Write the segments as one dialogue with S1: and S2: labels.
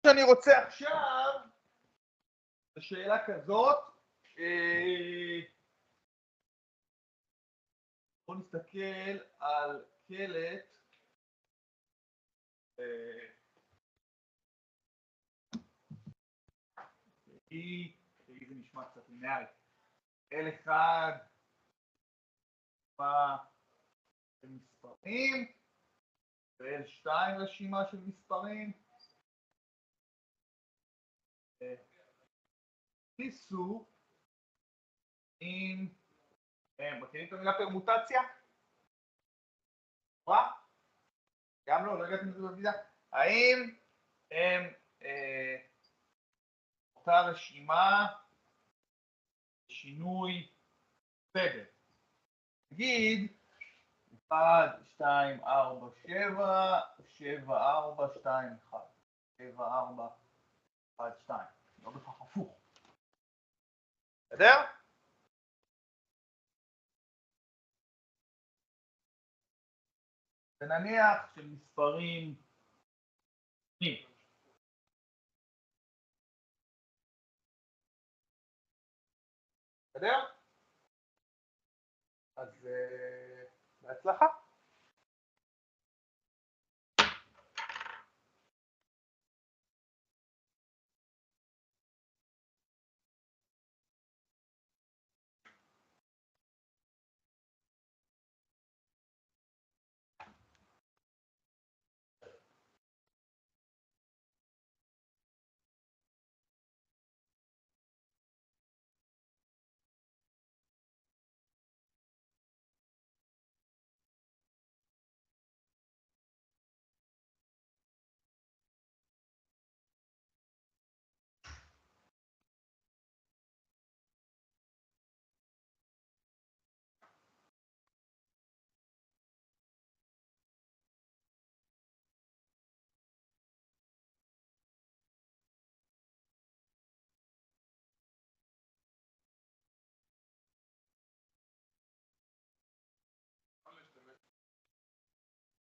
S1: שאני רוצה עכשיו, זו שאלה כזאת, בואו נסתכל על קלט, זה נשמע קצת לינארי, L1 רשימה של מספרים, ו-L2 רשימה של מספרים, ניסו עם, מכירים את המילה פרמוטציה? גם לא הגעתם לזה בויזה. האם הם אותה רשימה שינוי סדר? נגיד 1, 2, 4, 7, 7, 4, 2, 1, 7, 4, 1, 2, לא בכך הפוך. בסדר? ונניח של מספרים בסדר? אז בהצלחה.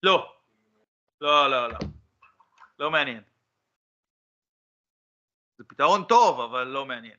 S1: לא, לא, לא, לא. לא מעניין. זה פתרון טוב, אבל לא מעניין.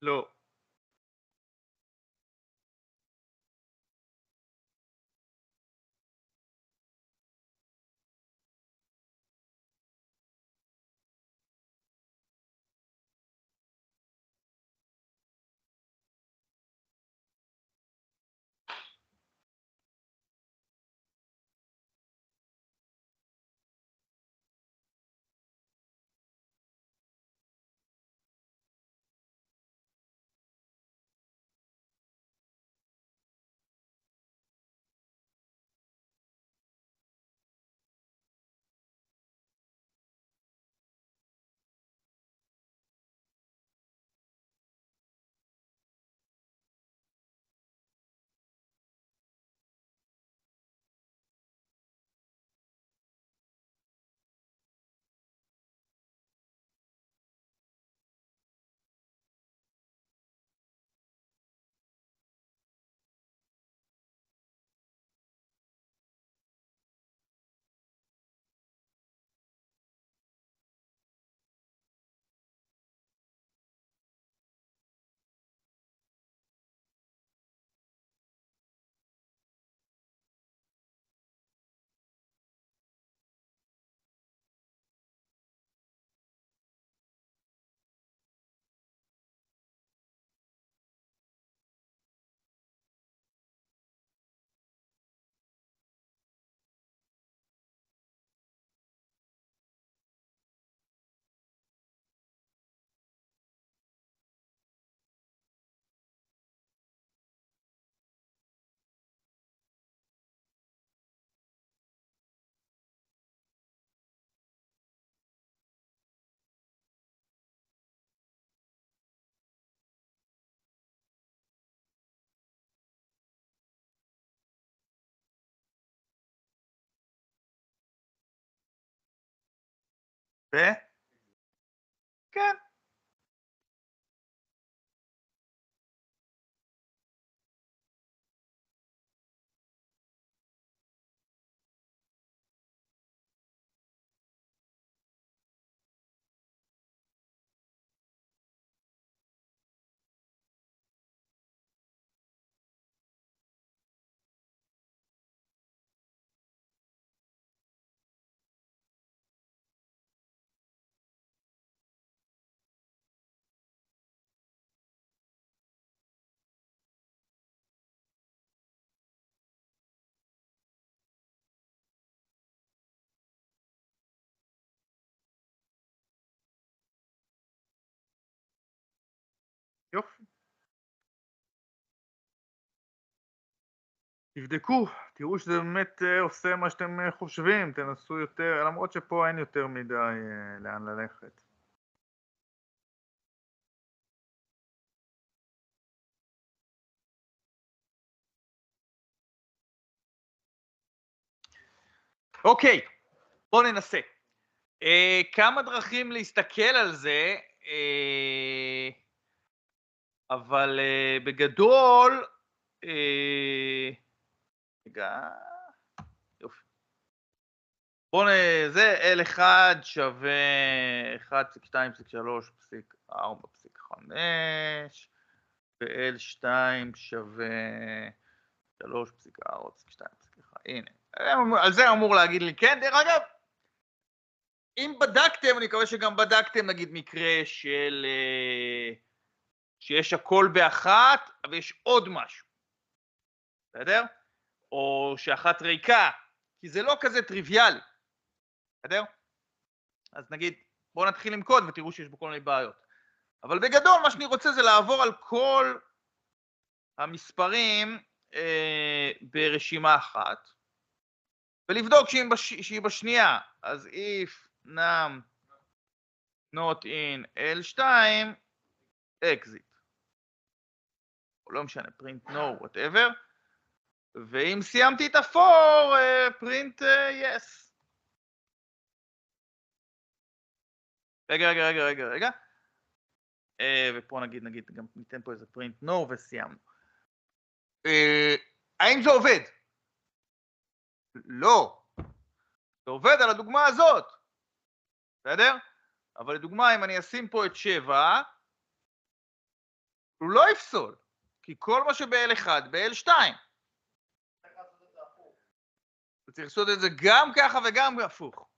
S1: לא. כן. יופי. תבדקו, תראו שזה באמת עושה מה שאתם חושבים, תנסו יותר, למרות שפה אין יותר מדי לאן ללכת. אוקיי, בואו ננסה. כמה דרכים להסתכל על זה, אבל בגדול, רגע, יופי. בואו זה L1 שווה 1.2.3.4.5 ו-L2 שווה 3.4.2.1. הנה, על זה אמור להגיד לי כן. דרך אגב, אם בדקתם, אני מקווה שגם בדקתם, נגיד מקרה של שיש הכל באחת, אבל יש עוד משהו. בסדר? או שאחת ריקה, כי זה לא כזה טריוויאלי. בסדר? אז נגיד, בואו נתחיל עם קוד ותראו שיש בו כל מיני בעיות. אבל בגדול, מה שאני רוצה זה לעבור על כל המספרים ברשימה אחת, ולבדוק שהיא בשנייה. אז if num not in L2, exit. או לא משנה, print no, whatever. ואם סיימתי את ה-for, print yes. רגע. ופה נגיד, גם ניתן פה איזה print no וסיימנו. האם זה עובד? לא. זה עובד על הדוגמה הזאת. בסדר? אבל לדוגמה, אם אני אשים פה את 7, הוא לא יפסול, כי כל מה שב-L1, ב-L2. הוא צריך לעשות את זה גם ככה וגם הפוך.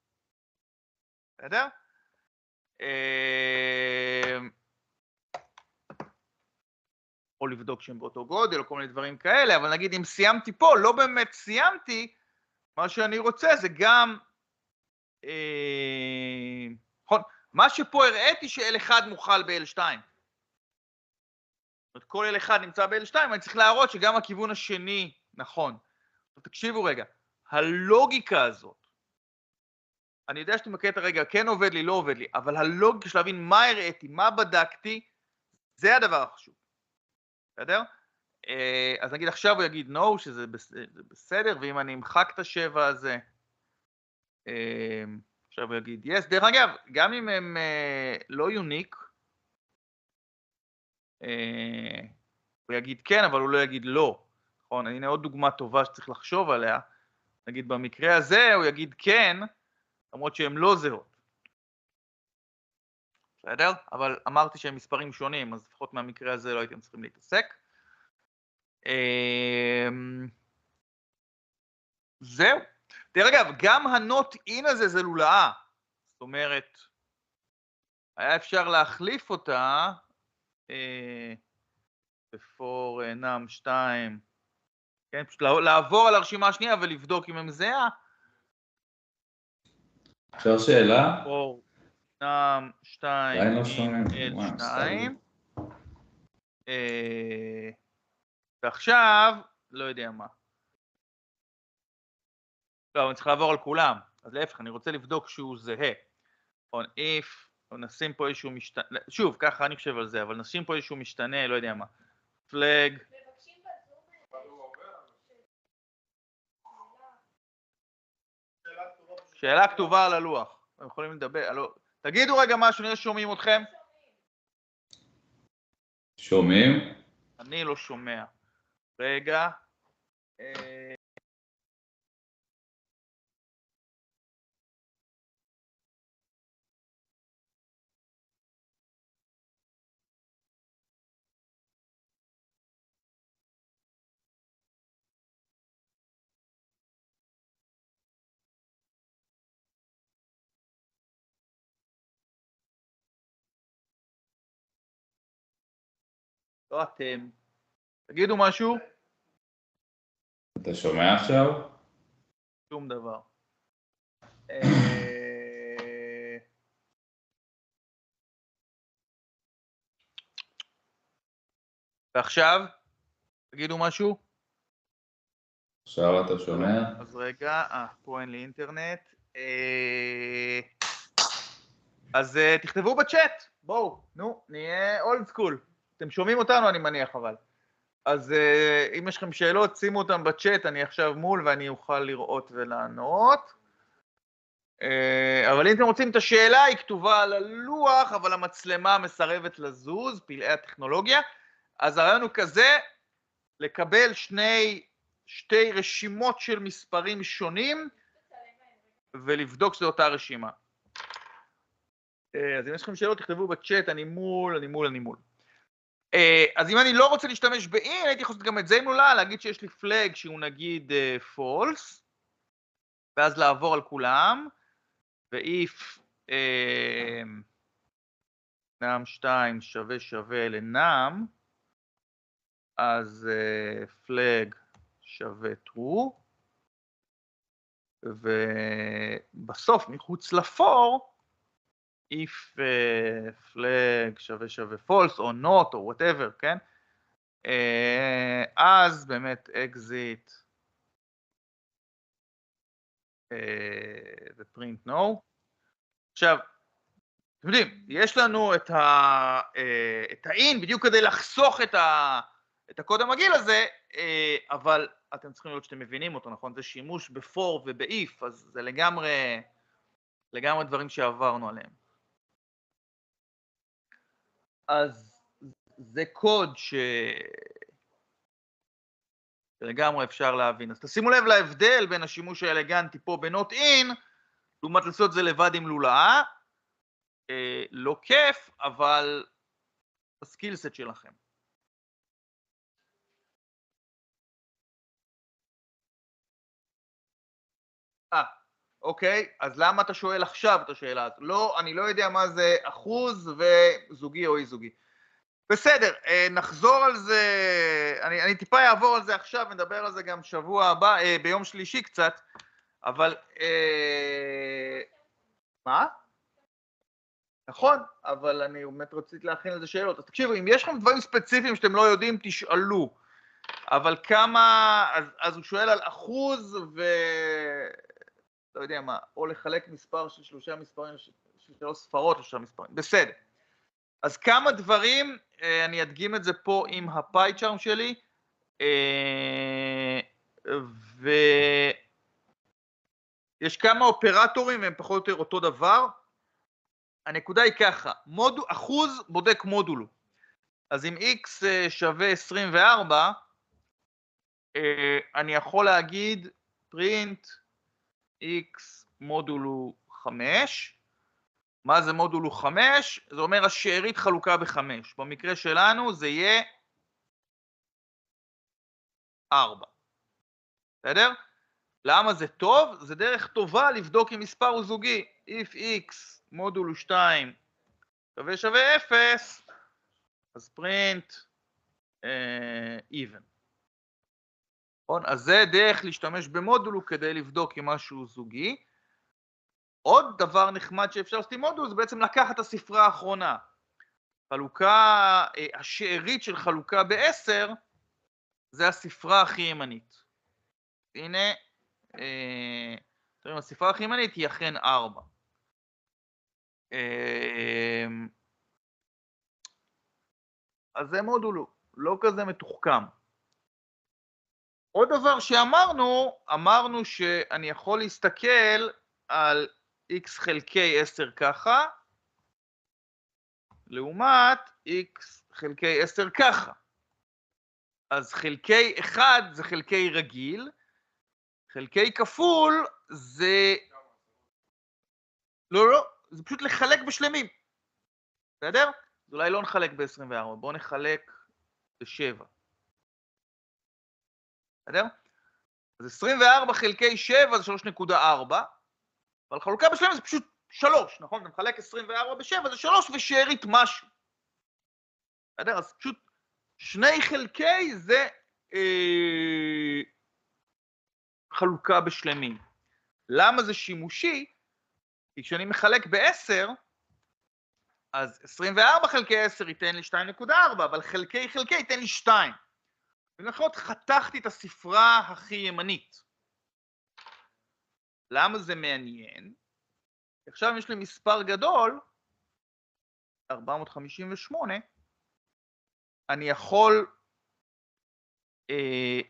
S1: בסדר? או לבדוק שהם באותו גודל, או כל מיני דברים כאלה, אבל נגיד אם סיימתי פה, לא באמת סיימתי, מה שאני רוצה זה גם, נכון, מה שפה הראיתי ש-L1 מוכל ב-L2. זאת אומרת, כל L1 נמצא ב-L2, אני צריך להראות שגם הכיוון השני נכון. תקשיבו רגע, הלוגיקה הזאת, אני יודע שאתם מכירים את הרגע, כן עובד לי, לא עובד לי, אבל הלוגיקה של להבין מה הראיתי, מה בדקתי, זה הדבר החשוב. בסדר? אז נגיד עכשיו הוא יגיד no, שזה בסדר, ואם אני אמחק את השבע הזה, עכשיו הוא יגיד yes. דרך אגב, גם אם הם לא יוניק, הוא יגיד כן, אבל הוא לא יגיד לא. נכון? הנה עוד דוגמה טובה שצריך לחשוב עליה. נגיד במקרה הזה הוא יגיד כן, למרות שהם לא זהות. בסדר? אבל אמרתי שהם מספרים שונים, אז לפחות מהמקרה הזה לא הייתם צריכים להתעסק. זהו. דרך אגב, גם ה-not in הזה זה לולאה. זאת אומרת, היה אפשר להחליף אותה for num 2, כן? פשוט לעבור על הרשימה השנייה ולבדוק אם הם זהה.
S2: אפשר שאלה?
S1: for num 2 in L2. ועכשיו, לא יודע מה. לא, אני צריך לעבור על כולם. אז להפך, אני רוצה לבדוק שהוא זהה. on if, או נשים פה איזשהו משתנה, שוב, ככה אני חושב על זה, אבל נשים פה איזשהו משתנה, לא יודע מה. פלג. שאלה כתובה על הלוח. הם יכולים לדבר, תגידו רגע משהו, נראה שומעים אתכם.
S2: שומעים?
S1: אני לא שומע. רגע. לא אתם. תגידו משהו.
S2: אתה שומע עכשיו?
S1: שום דבר. ועכשיו? תגידו משהו.
S2: עכשיו אתה שומע?
S1: אז רגע, פה אין לי אינטרנט. אז תכתבו בצ'אט, בואו, נו, נהיה אולד סקול. אתם שומעים אותנו, אני מניח, אבל. אז אם יש לכם שאלות, שימו אותם בצ'אט, אני עכשיו מול ואני אוכל לראות ולענות. אבל אם אתם רוצים את השאלה, היא כתובה על הלוח, אבל המצלמה מסרבת לזוז, פלאי הטכנולוגיה. אז הרעיון הוא כזה, לקבל שתי רשימות של מספרים שונים, ולבדוק שזו אותה רשימה. אז אם יש לכם שאלות, תכתבו בצ'אט, אני מול. אז אם אני לא רוצה להשתמש ב-in, הייתי יכול לעשות גם את זה עם לולה, להגיד שיש לי פלאג שהוא נגיד false, ואז לעבור על כולם, ו-if num 2 שווה לnum, אז flag שווה true, ובסוף מחוץ לפור, if flag שווה false או not או whatever, כן? אז באמת exit ו-print no. עכשיו, אתם יודעים, יש לנו את ה-in בדיוק כדי לחסוך את הקוד המגעיל הזה, אבל אתם צריכים לראות שאתם מבינים אותו, נכון? זה שימוש ב-for וב-if, אז זה לגמרי דברים שעברנו עליהם. אז זה קוד שלגמרי אפשר להבין. אז תשימו לב להבדל בין השימוש האלגנטי פה ב-not in, לעומת לעשות זה לבד עם לולאה. לא כיף, אבל הסקילסט שלכם. אוקיי, אז למה אתה שואל עכשיו את השאלה הזאת? לא, אני לא יודע מה זה אחוז וזוגי או אי זוגי. בסדר, נחזור על זה, אני טיפה אעבור על זה עכשיו, נדבר על זה גם שבוע הבא, ביום שלישי קצת, אבל מה? נכון, אבל אני באמת רציתי להכין על זה שאלות. אז תקשיבו, אם יש לכם דברים ספציפיים שאתם לא יודעים, תשאלו. אבל כמה, אז הוא שואל על אחוז לא יודע מה, או לחלק מספר של 3 מספרים, של 3 ספרות ל3 מספרים, בסדר. אז כמה דברים, אני אדגים את זה פה עם הפאי צ'ארם שלי, ויש כמה אופרטורים, הם פחות או יותר אותו דבר. הנקודה היא ככה, אחוז בודק מודולו. אז אם x שווה 24, אני יכול להגיד print x מודולו 5. מה זה מודולו 5? זה אומר השארית חלוקה ב5. במקרה שלנו זה יהיה 4. בסדר? למה זה טוב? זה דרך טובה לבדוק אם מספר הוא זוגי. if x מודולו 2 שווה 0, אז print even. אז זה דרך להשתמש במודולו כדי לבדוק אם משהו זוגי. עוד דבר נחמד שאפשר לעשות עם מודולו זה בעצם לקחת את הספרה האחרונה. חלוקה, השארית של חלוקה ב10 זה הספרה הכי ימנית. הנה, הספרה הכי ימנית היא אכן 4. אז זה מודולו, לא כזה מתוחכם. עוד דבר אמרנו שאני יכול להסתכל על x חלקי 10 ככה, לעומת x חלקי 10 ככה. אז חלקי 1 זה חלקי רגיל, חלקי כפול זה... לא, זה פשוט לחלק בשלמים. בסדר? אז אולי לא נחלק ב-24, בואו נחלק ב-7. בסדר? אז 24 חלקי 7 זה 3.4, אבל חלוקה בשלמים זה פשוט 3, נכון? אתה מחלק 24 ב-7 זה 3 ושארית משהו. בסדר? אז פשוט שני חלקי זה חלוקה בשלמים. למה זה שימושי? כי כשאני מחלק ב-10, אז 24 חלקי 10 ייתן לי 2.4, אבל חלקי חלקי ייתן לי 2. ולכן חתכתי את הספרה הכי ימנית. למה זה מעניין? עכשיו יש לי מספר גדול, 458, אני יכול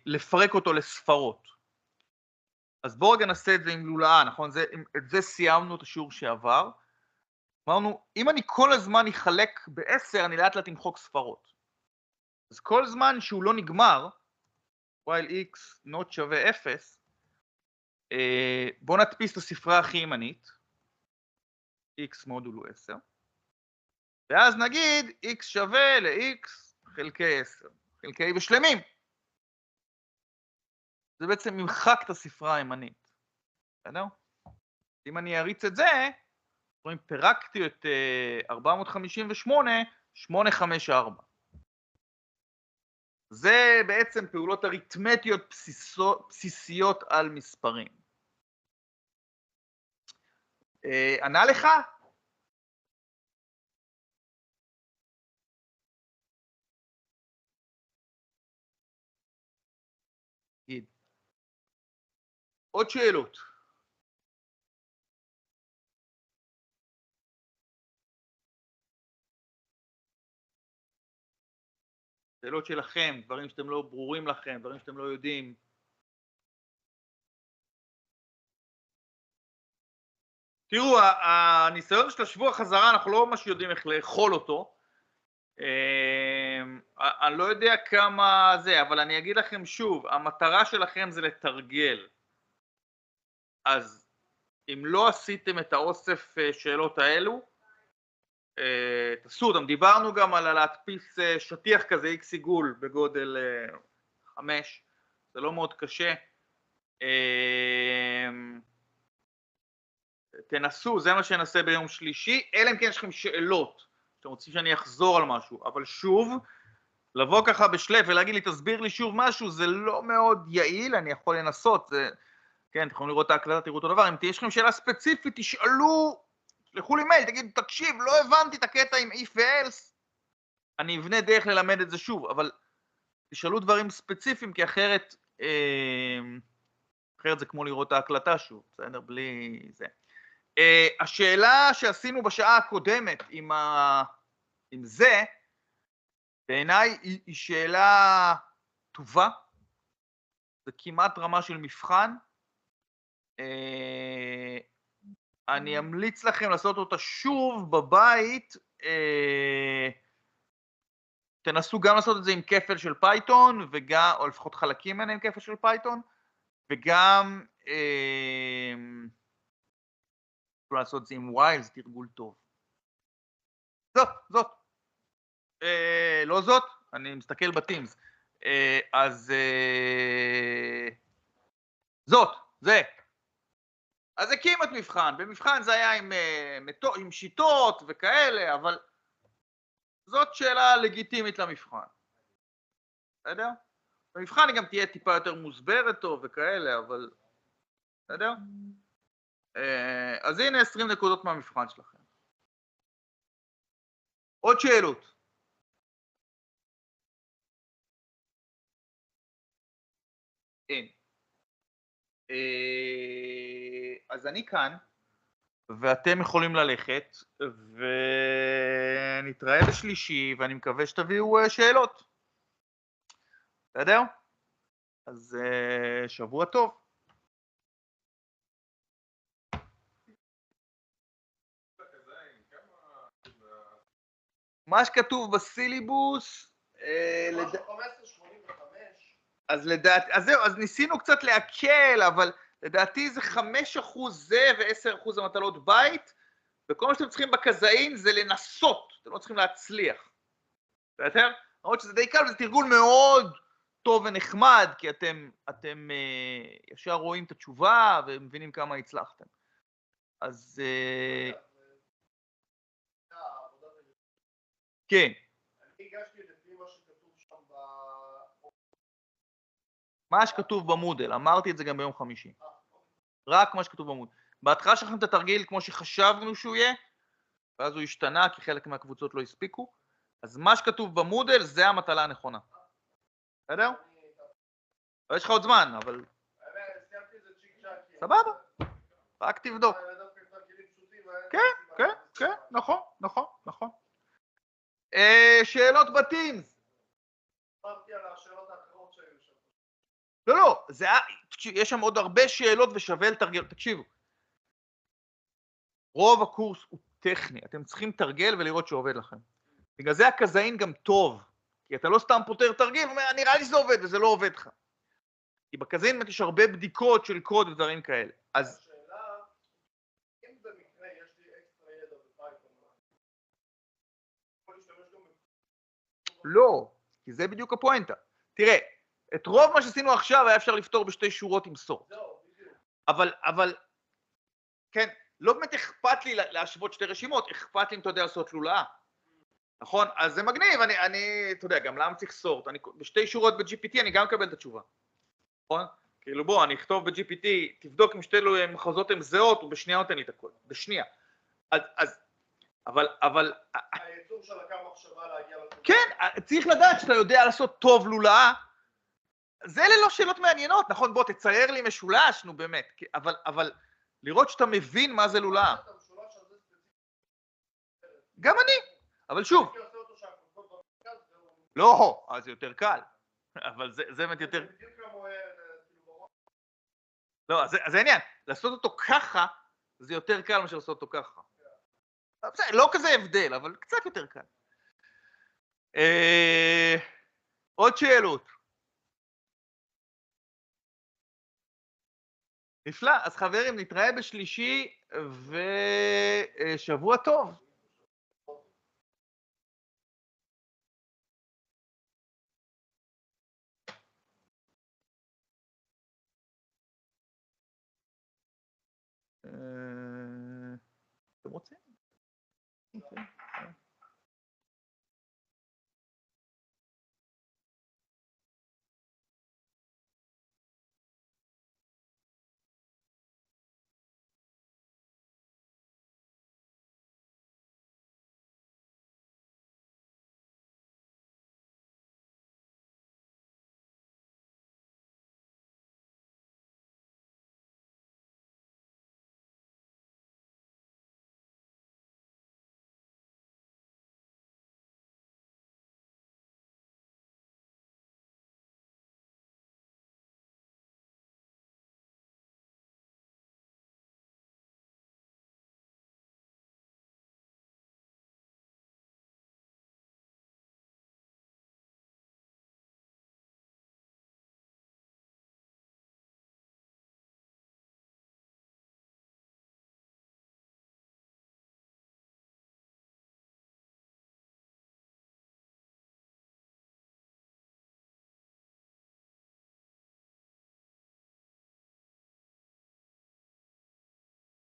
S1: לפרק אותו לספרות. אז בואו רגע נעשה את זה עם לולאה, נכון? את זה סיימנו את השיעור שעבר. אמרנו, אם אני כל הזמן אחלק ב-10, אני לאט לאט אמחוק ספרות. אז כל זמן שהוא לא נגמר, while x not שווה 0, בואו נדפיס את הספרה הכי ימנית, x מודולו 10, ואז נגיד x שווה ל-x חלקי 10, חלקי בשלמים. זה בעצם ימחק את הספרה הימנית. בסדר? אם אני אריץ את זה, רואים, פירקתי את 458, 854. זה בעצם פעולות אריתמטיות בסיסיות על מספרים. ענה לך? גיד. עוד שאלות? שאלות שלכם, דברים שאתם לא ברורים לכם, דברים שאתם לא יודעים. תראו, הניסיון של השבוע חזרה, אנחנו לא ממש יודעים איך לאכול אותו. אני לא יודע כמה זה, אבל אני אגיד לכם שוב, המטרה שלכם זה לתרגל. אז אם לא עשיתם את האוסף שאלות האלו, תעשו אותם. דיברנו גם על להדפיס שטיח כזה, איקס עיגול בגודל 5, זה לא מאוד קשה. תנסו, זה מה שנעשה ביום שלישי, אלא אם כן יש לכם שאלות, אתם רוצים שאני אחזור על משהו, אבל שוב, לבוא ככה בשלף ולהגיד לי, תסביר לי שוב משהו, זה לא מאוד יעיל, אני יכול לנסות, זה, כן, אתם יכולים לראות את ההקלטה, תראו אותו דבר, אם יש לכם שאלה ספציפית, תשאלו, תשלחו לי מייל, תגיד, תקשיב, לא הבנתי את הקטע עם if ו-else, אני אבנה דרך ללמד את זה שוב, אבל תשאלו דברים ספציפיים, כי אחרת זה כמו לראות את ההקלטה שוב, בסדר? בלי זה. השאלה שעשינו בשעה הקודמת עם זה, בעיניי היא שאלה טובה, זה כמעט רמה של מבחן, אני אמליץ לכם לעשות אותה שוב בבית, תנסו גם לעשות את זה עם כפל של פייתון, או לפחות חלקים ממנה עם כפל של פייתון, וגם אפשר לעשות את זה עם while, זה תרגול טוב. זאת. לא זאת, אני מסתכל בטימס. אז זאת, זה. אז זה כמעט מבחן, במבחן זה היה עם שיטות וכאלה, אבל זאת שאלה לגיטימית למבחן. בסדר? במבחן היא גם תהיה טיפה יותר מוסברת טוב וכאלה, אבל... בסדר? אז הנה 20 נקודות מהמבחן שלכם. עוד שאלות? אין. אז אני כאן, ואתם יכולים ללכת, ונתראה בשלישי, ואני מקווה שתביאו שאלות. בסדר? אז שבוע טוב. מה שכתוב בסילבוס, אז לדעתי, אז זהו, אז ניסינו קצת להקל, אבל לדעתי זה 5% זה ו10% המטלות בית, וכל מה שאתם צריכים בכזאין זה לנסות, אתם לא צריכים להצליח. בסדר? למרות שזה די קל, וזה תרגול מאוד טוב ונחמד, כי אתם ישר רואים את התשובה ומבינים כמה הצלחתם. אז כן.
S3: אני הגשתי לפי מה שכתוב שם
S1: מה שכתוב במודל, אמרתי את זה גם ביום חמישי. רק מה שכתוב במודל. בהתחלה שלכם את התרגיל כמו שחשבנו שהוא יהיה, ואז הוא השתנה כי חלק מהקבוצות לא הספיקו, אז מה שכתוב במודל זה המטלה הנכונה. בסדר? יש לך עוד זמן, אבל... סבבה, רק תבדוק. כן, נכון. שאלות בתים.
S3: אמרתי על השאלות האחרות שהיו שם.
S1: לא, יש שם עוד הרבה שאלות ושווה לתרגל, תקשיבו. רוב הקורס הוא טכני, אתם צריכים תרגל ולראות שעובד לכם. בגלל זה הכזאין גם טוב, כי אתה לא סתם פותר תרגיל, אומר, נראה לי שזה עובד וזה לא עובד לך. כי בכזאין יש הרבה בדיקות של קוד ודברים כאלה. אז...
S3: השאלה, אם במקרה יש לי אקסטרה ידע בפייתון, יכול להשתמש גם
S1: לא, כי זה בדיוק הפואנטה. תראה, את רוב מה שעשינו עכשיו היה אפשר לפתור בשתי שורות עם סורט.
S3: זהו, בדיוק.
S1: אבל, כן, לא באמת אכפת לי להשוות שתי רשימות, אכפת לי אם אתה יודע לעשות לולאה. נכון? אז זה מגניב, אתה יודע, גם למה צריך סורט? בשתי שורות ב-GPT אני גם מקבל את התשובה. נכון? כאילו בוא, אני אכתוב ב-GPT, תבדוק אם שתי מחוזות הן זהות, ובשנייה נותן לי את הכל. בשנייה. אבל...
S3: היצור של לקח מחשבה להגיע לתשובה.
S1: כן, צריך לדעת שאתה יודע לעשות טוב לולאה. זה לא שאלות מעניינות, נכון? בוא, תצייר לי משולש, נו באמת. אבל לראות שאתה מבין מה זה לולאה. גם אני, אבל שוב. לא, אז זה יותר קל. אבל זה באמת יותר... לא, אז העניין, לעשות אותו ככה, זה יותר קל מאשר לעשות אותו ככה. לא כזה הבדל, אבל קצת יותר קל. עוד שאלות. נפלא, אז חברים, נתראה בשלישי, ושבוע טוב. אתם רוצים?